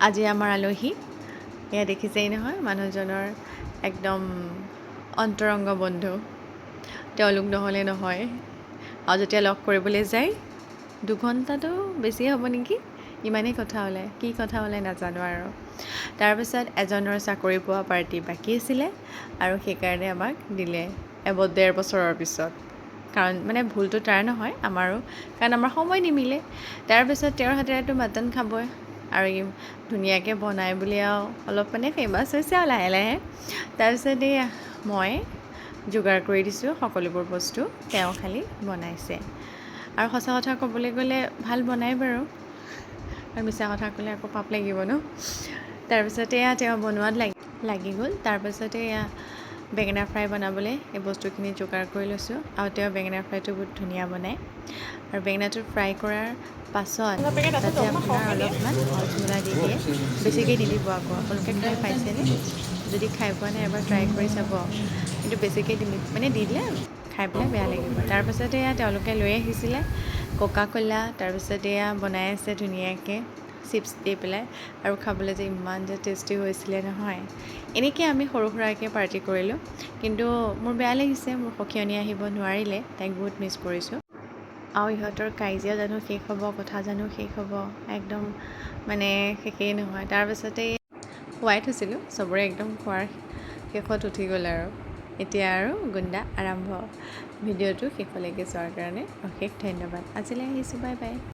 আজি আমাৰ আলহী এয়া দেখিছেই নহয় মানুহজনৰ একদম অন্তৰংগ বন্ধু তেওঁলোক নহ'লে নহয় আৰু যেতিয়া লগ কৰিবলৈ যায় 2 ঘণ্টাটো বেছি হ'ব নেকি ইমানেই কথা ওলায় কি কথা ওলায় নাজানো আৰু তাৰপিছত এজনৰ চাকৰি পোৱা পাৰ্টি বাকী আছিলে আৰু সেইকাৰণে আমাক দিলে 1.5 বছৰৰ পিছত কাৰণ মানে ভুলটো তাৰ নহয় আমাৰো কাৰণ আমাৰ সময় নিমিলে তাৰপিছত তেওঁৰ হাতেৰেতো মাটন খাবই আৰু ধুনীয়াকৈ বনাই বুলি আৰু অলপ মানে ফেমাছ হৈছে আৰু লাহে লাহে তাৰপিছত এই মই যোগাৰ কৰি দিছোঁ সকলোবোৰ বস্তু তেওঁ খালি বনাইছে আৰু সঁচা কথা ক'বলৈ গ'লে ভাল বনাই বাৰু আৰু মিছা কথা ক'লে আকৌ পাপ লাগিব ন তাৰপিছতে এয়া তেওঁ বনোৱাত লাগি গ'ল তাৰপিছতে এয়া বেঙেনা ফ্ৰাই বনাবলৈ এই বস্তুখিনি যোগাৰ কৰি লৈছোঁ আৰু তেওঁ বেঙেনা ফ্ৰাইটো বহুত ধুনীয়া বনায় আৰু বেঙেনাটো ফ্ৰাই কৰাৰ পাছত তাতে আপোনাৰ অলপমান হজমলা দি দিয়ে বেছিকৈ দি দিব আকৌ আপোনালোকে খাই পাইছেনে যদি খাই পোৱা নাই এবাৰ ট্ৰাই কৰি চাব কিন্তু বেছিকৈ মানে দি দিলে খাই পেলাই বেয়া লাগিব তাৰপাছতে এয়া তেওঁলোকে লৈ আহিছিলে কোকা কোলা তাৰপিছতে এয়া বনাই আছে ধুনীয়াকৈ চিপছ দি পেলাই আৰু খাবলৈ যে ইমান যে টেষ্টি হৈছিলে নহয় এনেকৈ আমি সৰু সুৰাকৈ পাৰ্টি কৰিলোঁ কিন্তু মোৰ বেয়া লাগিছে মোৰ সখীয়নি আহিব নোৱাৰিলে তাইক বহুত মিছ কৰিছোঁ আৰু ইহঁতৰ কাজিয়া জানো শেষ হ'ব কথা জানো শেষ হ'ব একদম মানে শেষেই নহয় তাৰপিছতে খুৱাই থৈছিলোঁ চবৰে একদম খোৱাৰ শেষত উঠি গ'ল আৰু এতিয়া আৰু গুণ্ডা আৰম্ভ ভিডিঅ'টো শেষলৈকে চোৱাৰ কাৰণে অশেষ ধন্যবাদ আজিলৈ আহিছোঁ বাই বাই